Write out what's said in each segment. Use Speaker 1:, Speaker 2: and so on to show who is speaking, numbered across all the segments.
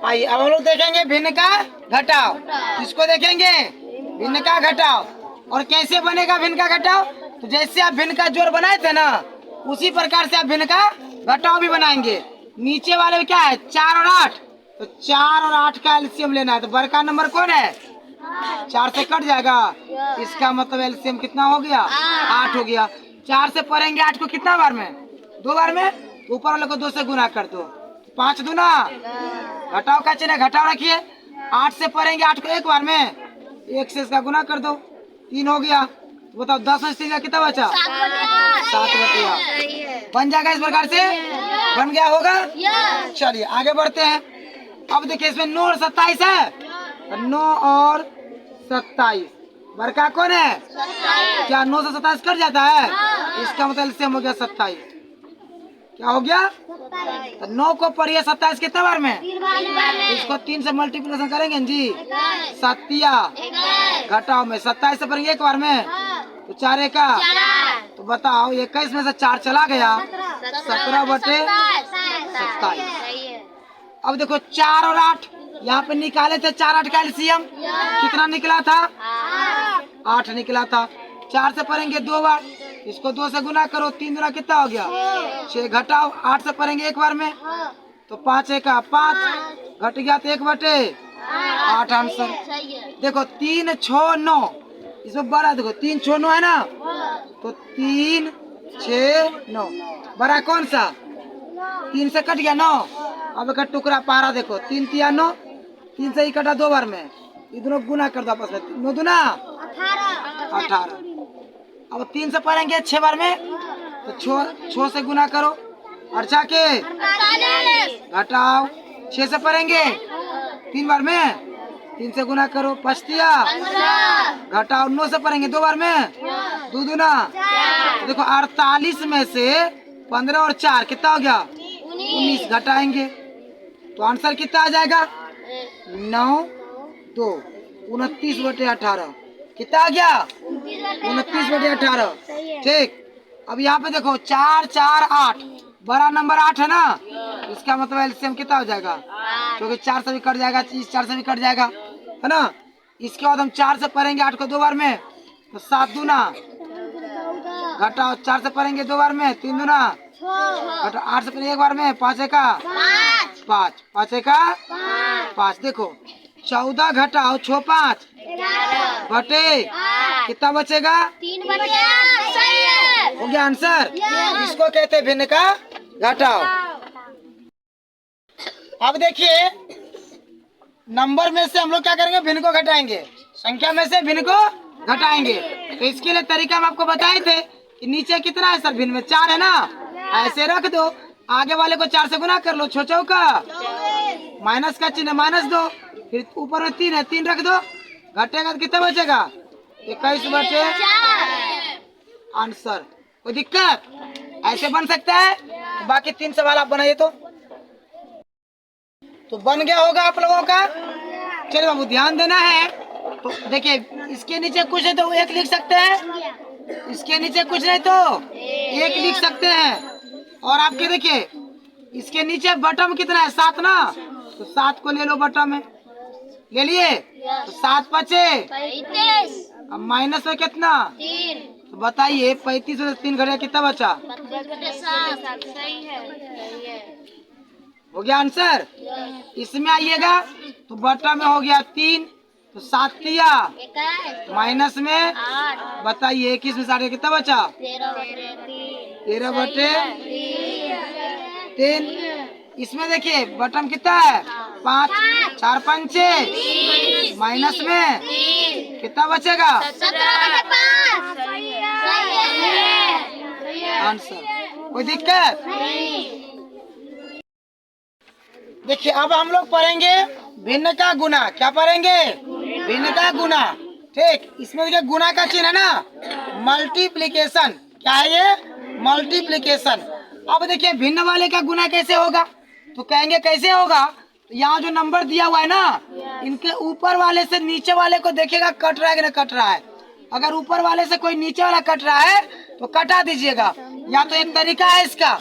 Speaker 1: आइए अब हम लोग देखेंगे भिन्न का घटाव। किसको देखेंगे? भिन्न का घटाव। और कैसे बनेगा भिन्न का घटाव? तो जैसे आप भिन्न का जोड़ बनाए थे ना, उसी प्रकार से आप भिन्न का घटाव भी बनाएंगे। नीचे वाले में क्या है? 4 और 8। तो 4 और 8 का एलसीएम लेना है। तो बड़का नंबर कौन है? 4 से कट जाएगा। इसका मतलब एलसीएम कितना हो गया? 8 हो गया। 4 से पढ़ेंगे 8 को कितना बार में? 2 बार में। ऊपर वाले को 2 से गुना कर दो। 5 दूना घटाव का चिन्ह घटाव रखिए। 8 से पढ़ेंगे 8 को 1 बार में। 1 से इसका गुना कर दो। 3 हो गया। तो बताओ 10 में 3 का कितना बचा? 7 बचा। बन जाएगा इस प्रकार से? बन गया होगा। चलिए आगे बढ़ते हैं। अब देखिए इसमें 9 और 27 है। 9 और 27 बड़का कौन है? क्या 9 से 27 कट जाता है? इसका मतलब एलसीएम हो गया 27। क्या हो गया? तो 9 को पढ़िए 27 कितने बार में? इसको 3 से मल्टीप्लिकेशन करेंगे जी। 7 घटाओ में 27 से पढ़ेंगे 1 बार में। तो 4 का। तो बताओ 21 में से 4 चला गया। 17 बटे 27। अब देखो 4 और 8 यहाँ पे निकाले थे। 4 8 का एलसीएम कितना निकला था? 8 निकला था। 4 से पढ़ेंगे 2 बार। इसको 2 से गुना करो। 3 दूना कितना हो गया? 6 घटाओ 8 से पढ़ेंगे 1 बार में। तो 5 का 5 घट गया तो 1 बटे 8 आंसर। देखो 3 6 9 इसमें बड़ा देखो 3 6 9 है ना। तो 3 6 9 बड़ा कौन सा? 3 से कट गया 9। अब एक टुकड़ा पारा देखो 3 3 9। 3 से ही कटा 2 बार में। ये दोनों गुना कर दो आपस में। 9 दूना 18। अब 3 से पढ़ेंगे 6 बार में। तो 6 से गुना करो। अर्चा के घटाओ 6 से पढ़ेंगे 3 बार में। 3 से गुना करो। 5 घटाओ 9 से पढ़ेंगे 2 बार में। 2 दूना। देखो 48 में से 15 और 4 कितना हो गया? 19 घटाएंगे तो आंसर कितना आ जाएगा? 9 2 29 बटे 18 कितना आ गया? 29 बटे 18। ठीक। अब यहाँ पे देखो 4 4 8 बड़ा नंबर 8 है ना। इसका मतलब एलसीएम कितना हो जाएगा? क्योंकि 4 से भी कट जाएगा। 4 से भी कट जाएगा है ना। इसके बाद हम 4 से पढ़ेंगे 8 को 2 बार में। तो 7 दूना घटाओ 4 से पढ़ेंगे 2 बार में। 3 दूना घटाओ 8 से पढ़ेंगे 1 बार में। 5 का 5 5 का 5। देखो 14 घटाओ 6 5 बटे कितना बचेगा?
Speaker 2: 3 बटे 8। सही है।
Speaker 1: हो गया आंसर। इसको कहते हैं भिन्न का घटाव। अब देखिए नंबर में से हम लोग क्या करेंगे? भिन्न को घटाएंगे। संख्या में से भिन्न को घटाएंगे। तो इसके लिए तरीका हम आपको बताए थे कि नीचे कितना है सर? भिन्न में 4 है ना। ऐसे रख दो। आगे वाले को 4 से गुना कर लो। छोचो का माइनस का चिन्ह माइनस दो। फिर ऊपर में 3 है 3 रख दो। घटेगा तो कितना बचेगा? 21 बटे आंसर। कोई दिक्कत? ऐसे बन सकता है। बाकी 3 सवाल आप बनाइए तो बन गया होगा आप लोगों का। चलिए बाबू ध्यान देना है। तो देखिए इसके नीचे कुछ है तो 1 लिख सकते हैं। इसके नीचे कुछ नहीं तो 1 लिख सकते हैं। और आपके देखिए इसके नीचे बटम कितना है? 7 ना। तो 7 को ले लो बटम में। ले लिए। तो 7 बचे
Speaker 2: 35।
Speaker 1: अब माइनस में कितना?
Speaker 2: 3
Speaker 1: तो बताइए 35 में 3 घटा कितना बचा?
Speaker 2: 32 बटे 7। सही है।
Speaker 1: हो गया आंसर। इसमें आइएगा तो बटा में हो गया 3। तो 7 तिया
Speaker 2: 21
Speaker 1: माइनस में
Speaker 2: 8।
Speaker 1: बताइए 21 में 60 कितना बचा? 13 बटे 3। इसमें देखिए बटम कितना है? 5 4 5 6 माइनस में कितना बचेगा?
Speaker 2: 17 बटे 5। सही है।
Speaker 1: आंसर। कोई दिक्कत? देखिए अब हम लोग पढ़ेंगे भिन्न का गुना। क्या पढ़ेंगे? भिन्न का गुना। ठीक। इसमें देखिए गुना का चिन्ह है ना। मल्टीप्लिकेशन। क्या है ये? मल्टीप्लिकेशन। अब देखिए भिन्न वाले का गुना कैसे होगा? तो कहेंगे कैसे होगा? तो यहाँ जो नंबर दिया हुआ है ना, इनके ऊपर वाले से नीचे वाले को देखिएगा कट रहा है कि नहीं कट रहा है। अगर ऊपर वाले से कोई नीचे वाला कट रहा है तो कटा दीजिएगा। या तो एक तरीका है इसका।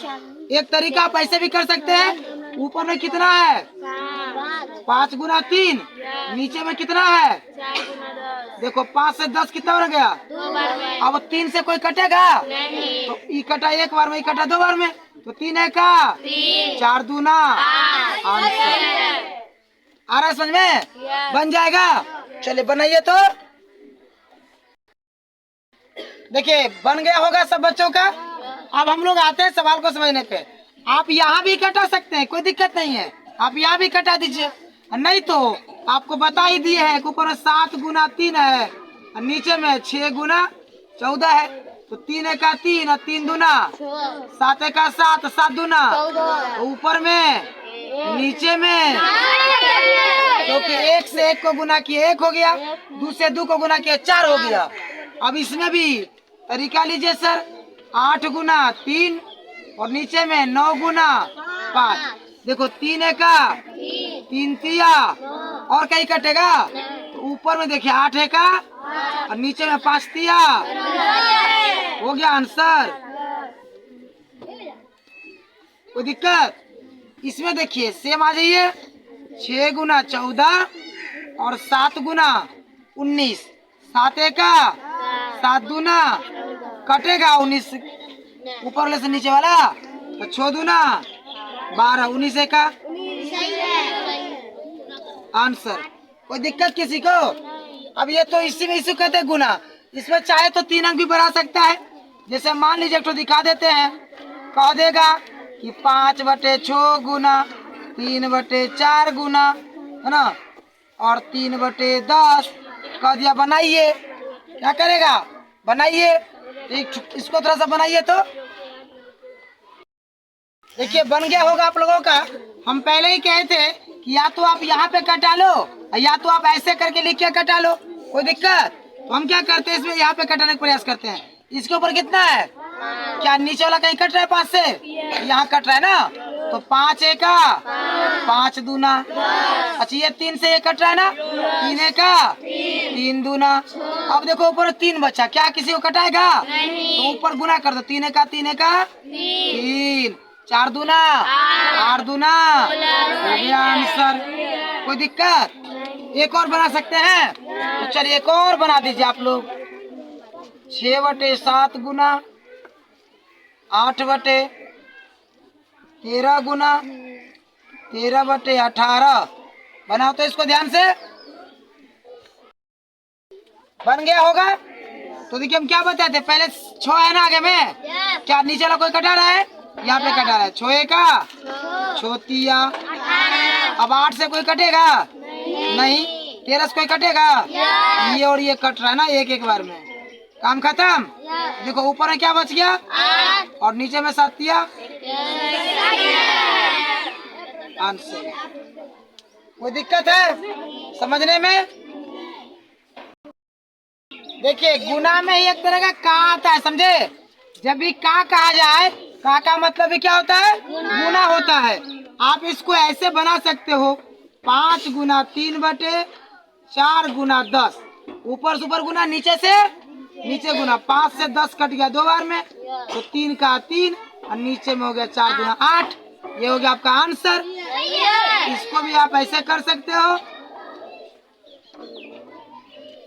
Speaker 1: एक तरीका आप ऐसे भी कर सकते हैं ऊपर में कितना है? 5 गुना 3। नीचे में कितना है? देखो 5 से 10 कितना बन गया? अब 3 से कोई कटेगा? तो ई कटा एक बार में, ई कटा 2 बार में, तो 3 है का 4 दूना आंसर। आ रहा है समझ में? बन जाएगा। चलिए बनाइए तो। देखिए बन गया होगा सब बच्चों का। अब हम लोग आते हैं सवाल को समझने पे। आप यहाँ भी कटा सकते हैं, कोई दिक्कत नहीं है, आप यहाँ भी कटा दीजिए। नहीं तो आपको बता ही दिए है, ऊपर 7 गुना 3 है और नीचे में 6 गुना 14 है। तो 3 का 3 और 3 दूना 7 का 7, 7 दूना ऊपर में नीचे में, क्योंकि 1 से 1 को गुना किए 1 हो गया, 2 से 2 को गुना किए 4 हो गया। अब इसमें भी तरीका लीजिए सर, 8 गुना 3 और नीचे में 9 गुना 5। देखो 3 का 3 तिया और कहीं कटेगा? तो ऊपर में देखिए 8 का और नीचे में 5 तिया हो गया आंसर। कोई दिक्कत? इसमें देखिए सेम आ जाइए, 6 गुना 14 और 7 गुना 19। 7 का 7 दूना कटेगा 19 ऊपर वाले से नीचे वाला, तो 6 दूना 12, 19 का आंसर। कोई दिक्कत किसी को? अब ये तो इसी में इसी कहते हैं गुना। इसमें चाहे तो 3 अंक भी बढ़ा सकता है। जैसे मान लीजिए एक तो दिखा देते हैं, कह देगा कि 5/6 गुना 3/4 गुना, है ना, और 3/10 कह दिया। बनाइए, क्या करेगा? बनाइए। इसको थोड़ा सा बनाइए तो देखिए बन गया होगा आप लोगों का। हम पहले ही कहे थे कि या तो आप यहाँ पे कटा लो या तो आप ऐसे करके लिख के कटा लो, कोई दिक्कत? तो हम क्या करते हैं, इसमें यहाँ पे कटाने का प्रयास करते हैं। इसके ऊपर कितना है? क्या नीचे वाला कहीं कट रहा है 5 से? यहाँ कट रहा है ना, तो 5 का 5 दूना। अच्छा ये 3 से ये कट रहा है ना, 3 का 3 दूना। अब देखो ऊपर 3 बचा, क्या किसी को कटाएगा? तो ऊपर गुना कर दो, 3 का 3 3, 4 दूना 8 दूना हो गया आंसर। कोई दिक्कत? एक और बना सकते हैं, तो चलिए एक और बना दीजिए आप लोग। 6/7 गुना 8/13 गुना 13/18 बनाओ तो इसको ध्यान से। बन गया होगा। तो देखिए हम क्या बताते हैं, पहले 6 है ना आगे में, क्या नीचे वाला कोई कटा रहा है? यहाँ पे कटा रहा है। 6 का 6 तिया। अब 8 से कोई कटेगा? नहीं। 13 से कोई कटेगा? ये और ये कट रहा है ना एक बार में, काम खत्म। देखो ऊपर में क्या बच गया और नीचे में 7 तिया आंसर। कोई दिक्कत है समझने में? देखिए गुना में ही एक तरह का का आता है, समझे? जब भी का कहा जाए, का मतलब भी क्या होता है? गुना होता है। आप इसको ऐसे बना सकते हो, 5 गुना 3/4 गुना 10। ऊपर से ऊपर गुना, नीचे से नीचे गुना। 5 से 10 कट गया 2 बार में, तो 3 का 3 और नीचे में हो गया 4 गुना 8। ये हो गया आपका आंसर। इसको भी आप ऐसे कर सकते हो।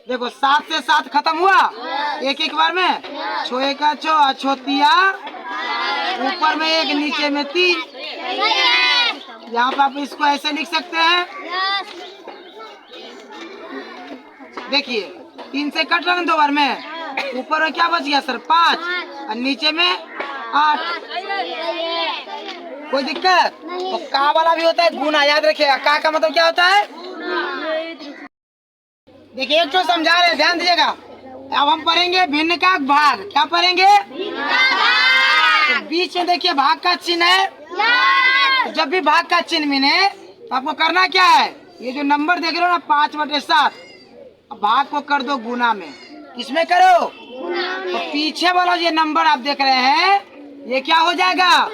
Speaker 1: देखो 7 से 7 खत्म हुआ एक बार में। 6 का 6 छोतिया, ऊपर में 1 नीचे में 3। यहाँ पे आप इसको ऐसे लिख सकते हैं। देखिए 3 से कट रहा है 2 बार में, ऊपर में क्या बच गया सर? 5 और नीचे में 8। कोई दिक्कत? तो का वाला भी होता है गुना, याद रखिएगा। का मतलब क्या होता है? देखिए एक तो समझा रहे, ध्यान दीजिएगा। अब हम पढ़ेंगे भिन्न का भाग। क्या पढ़ेंगे? तो बीच में देखिए भाग का चिन्ह है। तो जब भी भाग का चिन्ह मिले तो आपको करना क्या है? ये जो नंबर देख रहे हो ना 5/7, अब भाग को कर दो गुना में। किसमें करो? तो पीछे वाला ये नंबर आप देख रहे हैं, ये क्या हो जाएगा?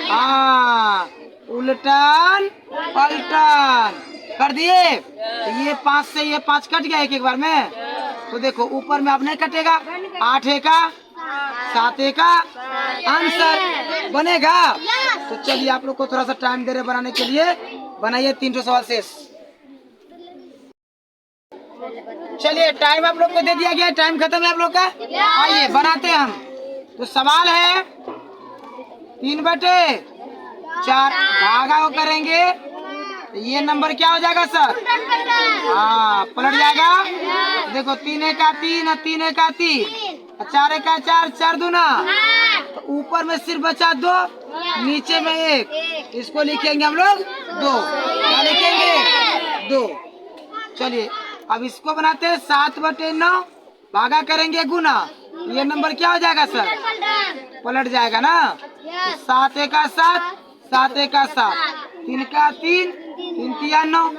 Speaker 1: हाँ, उल्टन पलटन कर दिए। तो ये 5 से ये 5 कट गया एक बार में। तो देखो ऊपर में अब नहीं कटेगा। 8 का 7 का आंसर बनेगा। तो चलिए आप लोग को थोड़ा सा टाइम दे रहे बनाने के लिए, बनाइए 3 सवाल शेष। चलिए टाइम आप लोग को दे दिया गया, टाइम खत्म है आप लोग का। आइए बनाते हैं हम। तो सवाल है 3/4 भागा को करेंगे तो ये नंबर क्या हो जाएगा सर? हाँ पलट जाएगा। देखो 3 का 3 और 3 का 3, 4 का 4, 4 दूना, तो ऊपर में सिर्फ बचा 2, नीचे में 1, इसको लिखेंगे हम लोग 2। क्या लिखेंगे? 2। चलिए अब इसको बनाते हैं 7/9 भागा करेंगे गुना, ये नंबर क्या हो जाएगा सर? पलट जाएगा ना। 7 का 7, 7 का 7, 3 का 3, 3 तिया 9,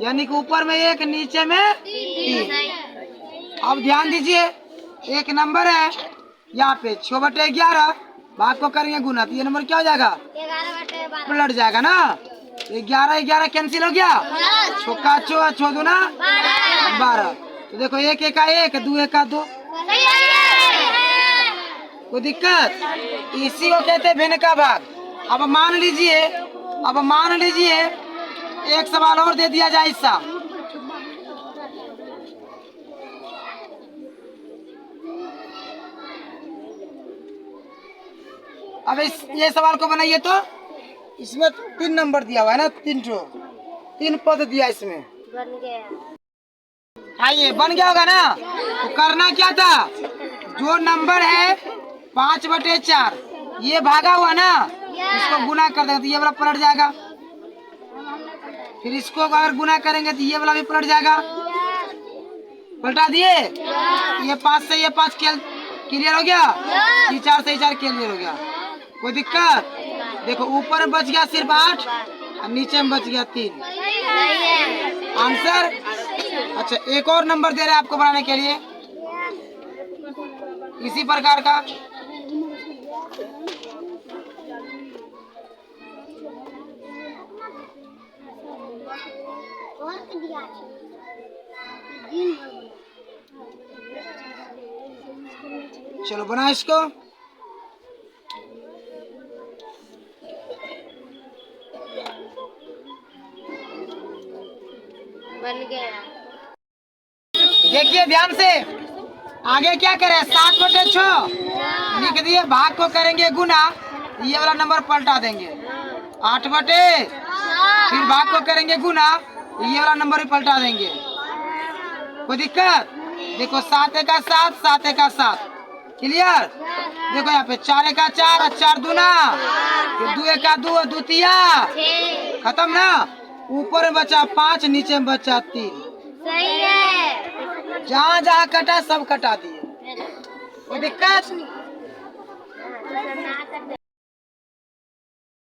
Speaker 1: यानी कि ऊपर में 1 नीचे में 3। अब ध्यान दीजिए एक नंबर है यहाँ पे 6/11 भाग को करेंगे गुना, तो ये नंबर क्या हो जाएगा? पलट जाएगा ना। 11 11 कैंसिल हो गया, 6 का 6, 6 दूना 12। तो देखो 1 1 का 1, 2 1 का 2। कोई दिक्कत? इसी को कहते हैं भिन्न का भाग। अब मान लीजिए एक सवाल और दे दिया जाए इसका। अब ये सवाल को बनाइए तो इसमें 3 नंबर दिया हुआ है ना, 3 पद दिया इसमें।
Speaker 2: बन गया।
Speaker 1: आइए बन गया होगा ना। तो करना क्या था, जो नंबर है 5/4 ये भागा हुआ ना, इसको गुना कर देंगे तो ये वाला पलट जाएगा। फिर इसको अगर गुना करेंगे तो ये वाला भी पलट जाएगा। पलटा दिए। ये 5 से ये 5 क्लियर हो गया, ये 4 से 4 क्लियर हो गया। कोई दिक्कत? देखो ऊपर में बच गया सिर्फ 8 और नीचे में बच गया 3। आंसर। अच्छा एक और नंबर दे रहे हैं आपको बनाने के लिए इसी प्रकार का। चलो बना इसको।
Speaker 2: बन गया।
Speaker 1: देखिए ध्यान से, आगे क्या करें, 7/6 लिख दिए, भाग को करेंगे गुना, ये वाला नंबर पलटा देंगे। 8 फिर भाग को करेंगे गुना, ये वाला नंबर भी पलटा देंगे। कोई दिक्कत? देखो 7 का 7, 7 का 7 क्लियर। देखो यहाँ पे 4 का 4 और 4 दूना, फिर 2 का 2 2 तिया खत्म ना। ऊपर में बचा 5, नीचे में बचा 3।
Speaker 2: सही है।
Speaker 1: जहाँ जहाँ कटा सब कटा दिए। कोई दिक्कत?